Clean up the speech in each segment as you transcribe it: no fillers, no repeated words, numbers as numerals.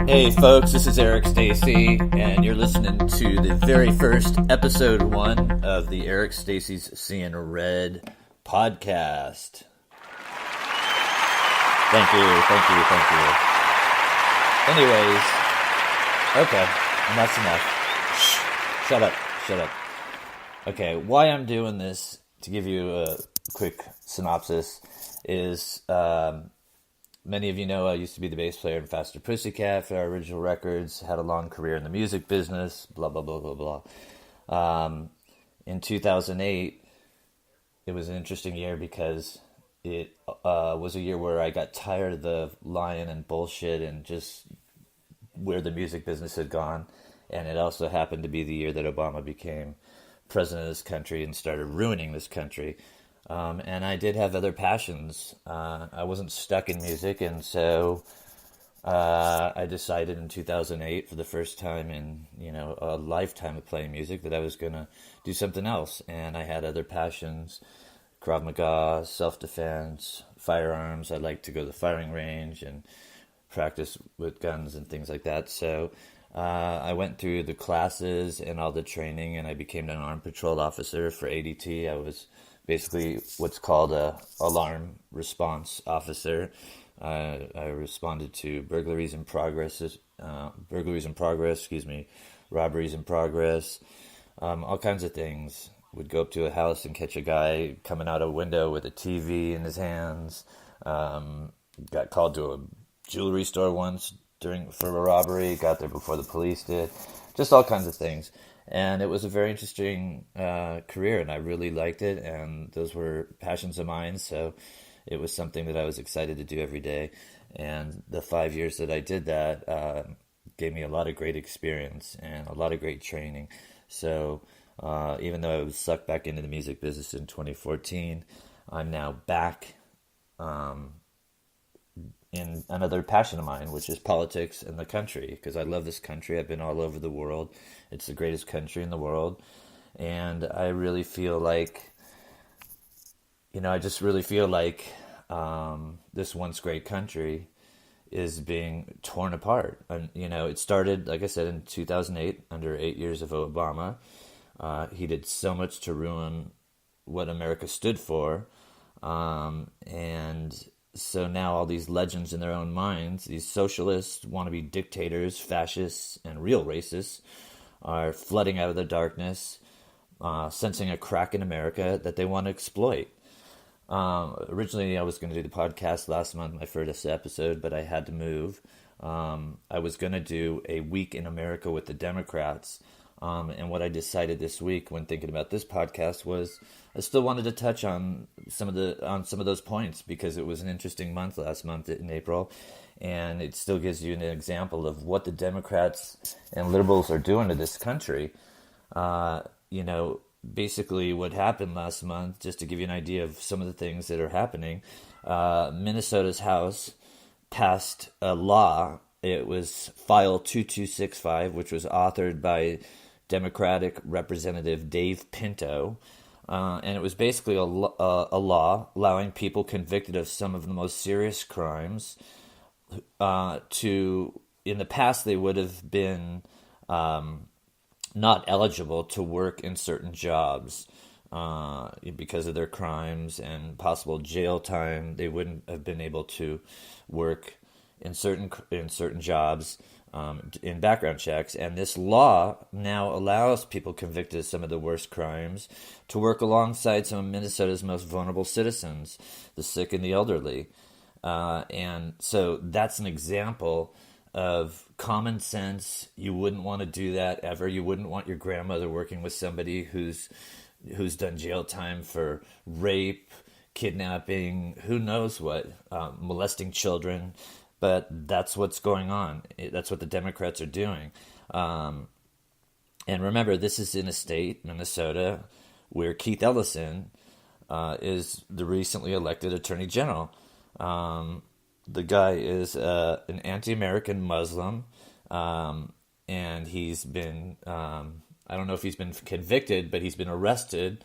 Hey folks, this is Eric Stacy, and you're listening to the very first episode 1 of the Eric Stacy's Seeing Red podcast. Thank you. Anyways, okay, enough's enough. Shh, shut up. Okay, why I'm doing this, to give you a quick synopsis, is many of you know I used to be the bass player in Faster Pussycat for our original records, had a long career in the music business, blah, blah, blah, blah, blah. In 2008, it was an interesting year because it was a year where I got tired of the lying and bullshit and just where the music business had gone. And it also happened to be the year that Obama became president of this country and started ruining this country. And I did have other passions. I wasn't stuck in music, and so I decided in 2008, for the first time in a lifetime of playing music, that I was going to do something else. And I had other passions: Krav Maga, self-defense, firearms. I like to go to the firing range and practice with guns and things like that. So I went through the classes and all the training, and I became an armed patrol officer for ADT. I was basically what's called a alarm response officer. I responded to burglaries in progress, robberies in progress, all kinds of things. Would go up to a house and catch a guy coming out a window with a TV in his hands. Got called to a jewelry store once for a robbery. Got there before the police did. Just all kinds of things. And it was a very interesting career, and I really liked it, and those were passions of mine, so it was something that I was excited to do every day. And the 5 years that I did that gave me a lot of great experience and a lot of great training. So even though I was sucked back into the music business in 2014, I'm now back in another passion of mine, which is politics and the country, because I love this country. This the greatest country in the world, and I really feel like, this once great country is being torn apart. And, it started, like I said, in 2008, under 8 years of Obama. He did so much to ruin what America stood for, and so now all these legends in their own minds, these socialists, wannabe dictators, fascists, and real racists, are flooding out of the darkness, sensing a crack in America that they want to exploit. Originally, I was going to do the podcast last month, my first episode, but I had to move. I was going to do a week in America with the Democrats. And what I decided this week when thinking about this podcast was I still wanted to touch on some of those points, because it was an interesting month last month in April, and it still gives you an example of what the Democrats and liberals are doing to this country. Basically what happened last month, just to give you an idea of some of the things that are happening, Minnesota's House passed a law. It was File 2265, which was authored by Democratic Representative Dave Pinto, and it was basically a law allowing people convicted of some of the most serious crimes in the past, they would have been not eligible to work in certain jobs because of their crimes and possible jail time. They wouldn't have been able to work in certain jobs in background checks, and this law now allows people convicted of some of the worst crimes to work alongside some of Minnesota's most vulnerable citizens, the sick and the elderly. And so that's an example of common sense. You wouldn't want to do that ever. You wouldn't want your grandmother working with somebody who's done jail time for rape, kidnapping, who knows what, molesting children. But that's what's going on. That's what the Democrats are doing. And remember, this is in a state, Minnesota, where Keith Ellison is the recently elected Attorney General. The guy is an anti-American Muslim, and he's been, I don't know if he's been convicted, but he's been arrested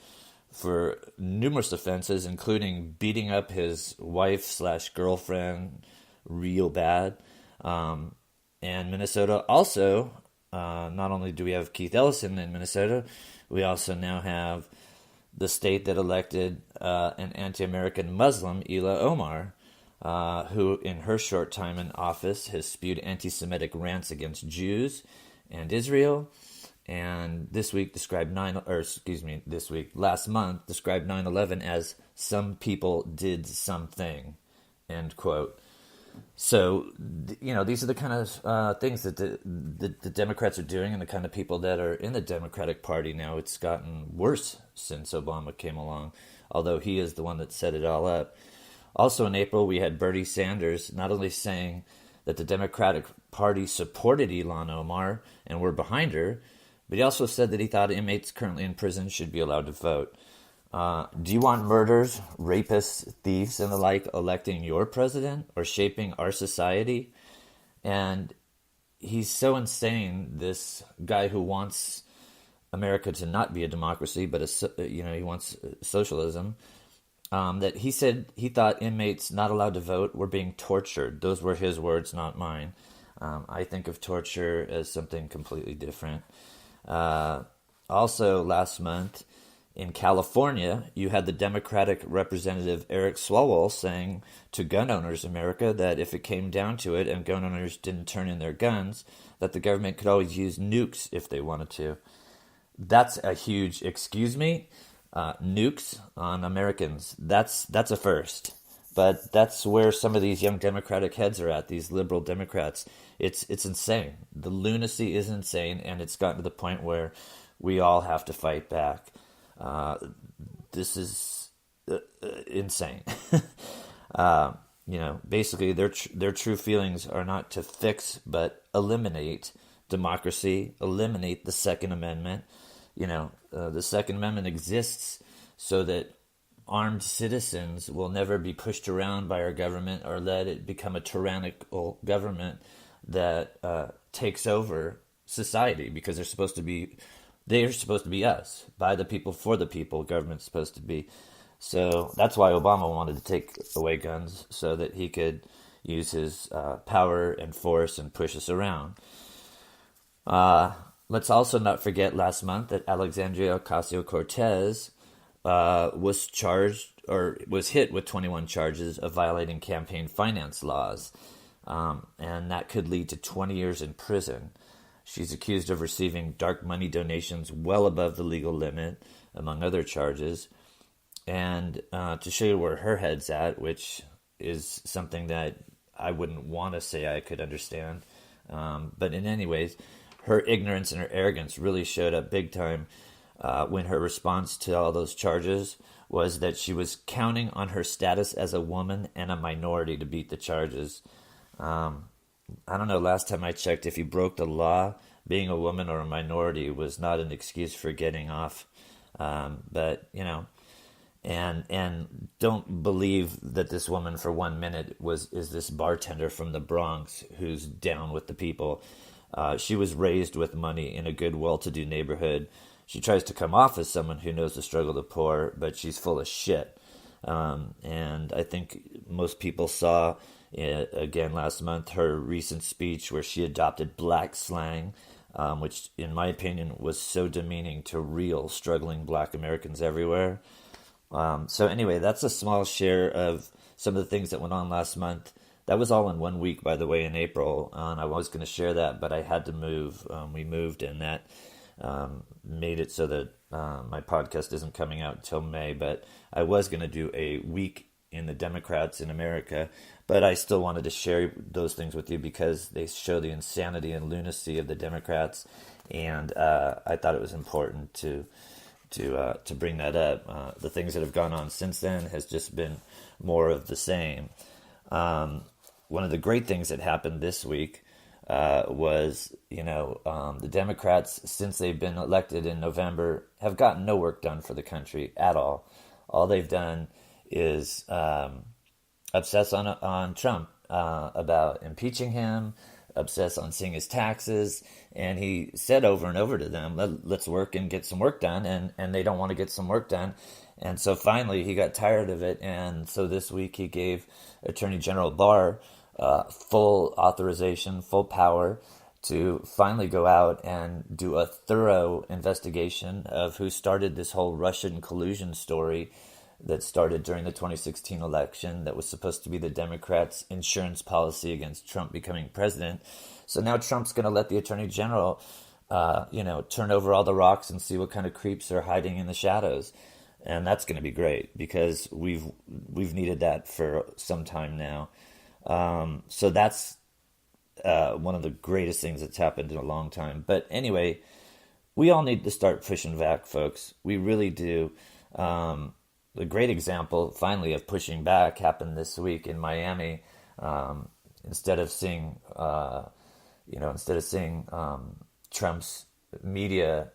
for numerous offenses, including beating up his wife/girlfriend real bad, And Minnesota also, not only do we have Keith Ellison in Minnesota, we also now have the state that elected an anti-American Muslim, Ila Omar, who in her short time in office has spewed anti-Semitic rants against Jews and Israel. And last month described 9/11 as some people did something, end quote. So, these are the kind of things that the Democrats are doing and the kind of people that are in the Democratic Party now. It's gotten worse since Obama came along, although he is the one that set it all up. Also in April, we had Bernie Sanders not only saying that the Democratic Party supported Ilhan Omar and were behind her, but he also said that he thought inmates currently in prison should be allowed to vote. Do you want murderers, rapists, thieves, and the like electing your president or shaping our society? And he's so insane, this guy who wants America to not be a democracy, but he wants socialism, that he said he thought inmates not allowed to vote were being tortured. Those were his words, not mine. I think of torture as something completely different. Also, last month, in California, you had the Democratic Representative Eric Swalwell saying to gun owners in America that if it came down to it and gun owners didn't turn in their guns, that the government could always use nukes if they wanted to. That's a huge, excuse me, nukes on Americans. That's a first. But that's where some of these young Democratic heads are at, these liberal Democrats. It's insane. The lunacy is insane, and it's gotten to the point where we all have to fight back. This is insane. Basically, their true feelings are not to fix but eliminate democracy, eliminate the Second Amendment. The Second Amendment exists so that armed citizens will never be pushed around by our government or let it become a tyrannical government that takes over society, because they're supposed to be us, by the people, for the people. Government's supposed to be. So that's why Obama wanted to take away guns, so that he could use his power and force and push us around. Let's also not forget last month that Alexandria Ocasio-Cortez was hit with 21 charges of violating campaign finance laws, and that could lead to 20 years in prison. She's accused of receiving dark money donations well above the legal limit, among other charges. And to show you where her head's at, which is something that I wouldn't want to say I could understand, but in any ways, her ignorance and her arrogance really showed up big time when her response to all those charges was that she was counting on her status as a woman and a minority to beat the charges. I don't know, last time I checked, if you broke the law, being a woman or a minority was not an excuse for getting off. But don't believe that this woman for 1 minute is this bartender from the Bronx who's down with the people. She was raised with money in a good, well-to-do neighborhood. She tries to come off as someone who knows the struggle of the poor, but she's full of shit. And I think most people saw, again last month, her recent speech where she adopted black slang, which in my opinion was so demeaning to real struggling black Americans everywhere. So anyway, that's a small share of some of the things that went on last month. That was all in 1 week, by the way, in April, and I was going to share that, but I had to move. We moved, and that made it so that my podcast isn't coming out until May, but I was going to do a week in the Democrats in America, but I still wanted to share those things with you because they show the insanity and lunacy of the Democrats, and I thought it was important to bring that up. The things that have gone on since then has just been more of the same. One of the great things that happened this week was, the Democrats, since they've been elected in November, have gotten no work done for the country at all. All they've done is obsess on Trump, about impeaching him, obsess on seeing his taxes, and he said over and over to them, let's work and get some work done, and they don't want to get some work done. And so finally he got tired of it, and so this week he gave Attorney General Barr full authorization, full power to finally go out and do a thorough investigation of who started this whole Russian collusion story that started during the 2016 election that was supposed to be the Democrats' insurance policy against Trump becoming president. So now Trump's going to let the Attorney General, turn over all the rocks and see what kind of creeps are hiding in the shadows. And that's going to be great because we've needed that for some time now. So that's one of the greatest things that's happened in a long time. But anyway, we all need to start pushing back, folks. We really do. A great example, finally, of pushing back happened this week in Miami. Instead of seeing Trump's media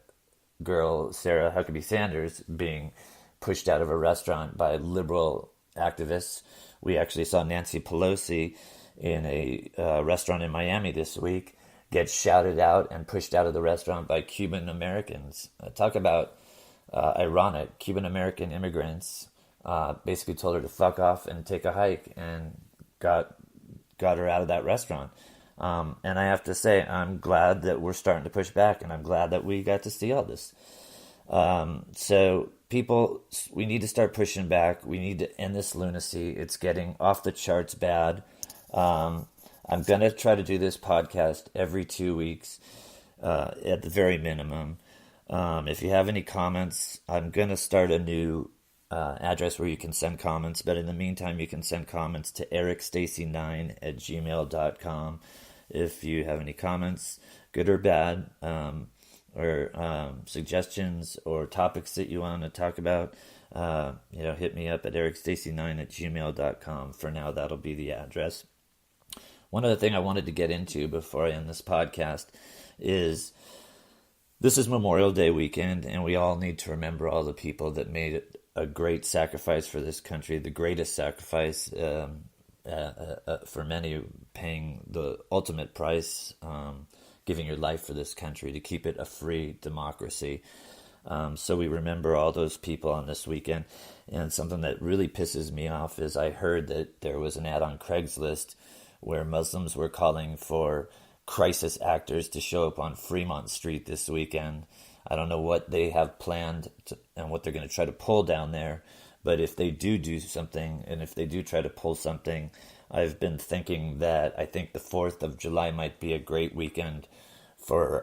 girl Sarah Huckabee Sanders being pushed out of a restaurant by liberal activists, we actually saw Nancy Pelosi in a restaurant in Miami this week get shouted out and pushed out of the restaurant by Cuban Americans. Talk about ironic. Cuban American immigrants basically told her to fuck off and take a hike and got her out of that restaurant. And I have to say, I'm glad that we're starting to push back, and I'm glad that we got to see all this. So people, we need to start pushing back. We need to end this lunacy. It's getting off the charts bad. I'm going to try to do this podcast every 2 weeks at the very minimum. If you have any comments, I'm going to start a new address where you can send comments. But in the meantime, you can send comments to ericstacy9@gmail.com if you have any comments, good or bad, or suggestions or topics that you want to talk about. Hit me up at ericstacy9@gmail.com. For now, that'll be the address. One other thing I wanted to get into before I end this podcast is this is Memorial Day weekend, and we all need to remember all the people that made a great sacrifice for this country, the greatest sacrifice for many, paying the ultimate price, giving your life for this country to keep it a free democracy. So we remember all those people on this weekend. And something that really pisses me off is I heard that there was an ad on Craigslist where Muslims were calling for crisis actors to show up on Fremont Street this weekend. I don't know what they have planned and what they're going to try to pull down there. But if they do something, and if they do try to pull something, I've been thinking that I think the 4th of July might be a great weekend for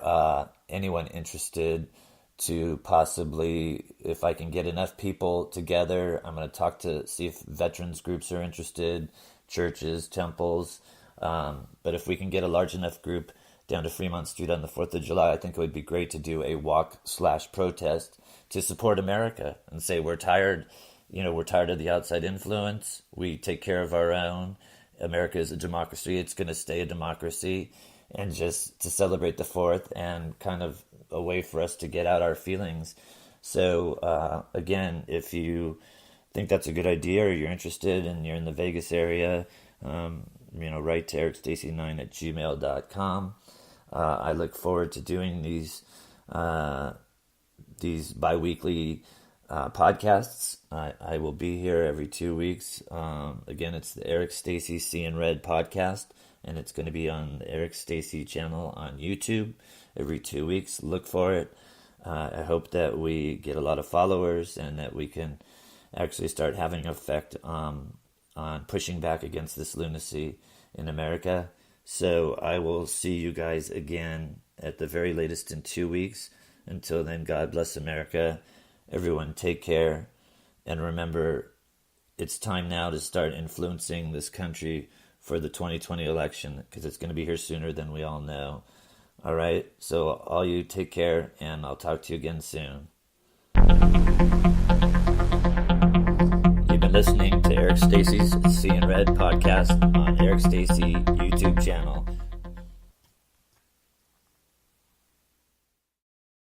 anyone interested to possibly, if I can get enough people together, I'm going to talk to see if veterans groups are interested, churches, temples. But if we can get a large enough group down to Fremont Street on the 4th of July, I think it would be great to do a walk/protest to support America and say we're tired. We're tired of the outside influence. We take care of our own. America is a democracy. It's going to stay a democracy. And just to celebrate the 4th and kind of a way for us to get out our feelings. So, again, if you think that's a good idea or you're interested and you're in the Vegas area, write to ericstacy9@gmail.com. I look forward to doing these bi-weekly podcasts. I will be here every 2 weeks. Again, it's the Eric Stacy Seeing Red podcast, and it's going to be on the Eric Stacy channel on YouTube every 2 weeks. Look for it. I hope that we get a lot of followers and that we can actually start having an effect on pushing back against this lunacy in America. So I will see you guys again at the very latest in 2 weeks. Until then, God bless America. Everyone take care. And remember, it's time now to start influencing this country for the 2020 election, because it's going to be here sooner than we all know. All right? So all you take care, and I'll talk to you again soon. You've been listening to Eric Stacy's Seeing Red podcast on Eric Stacy YouTube channel.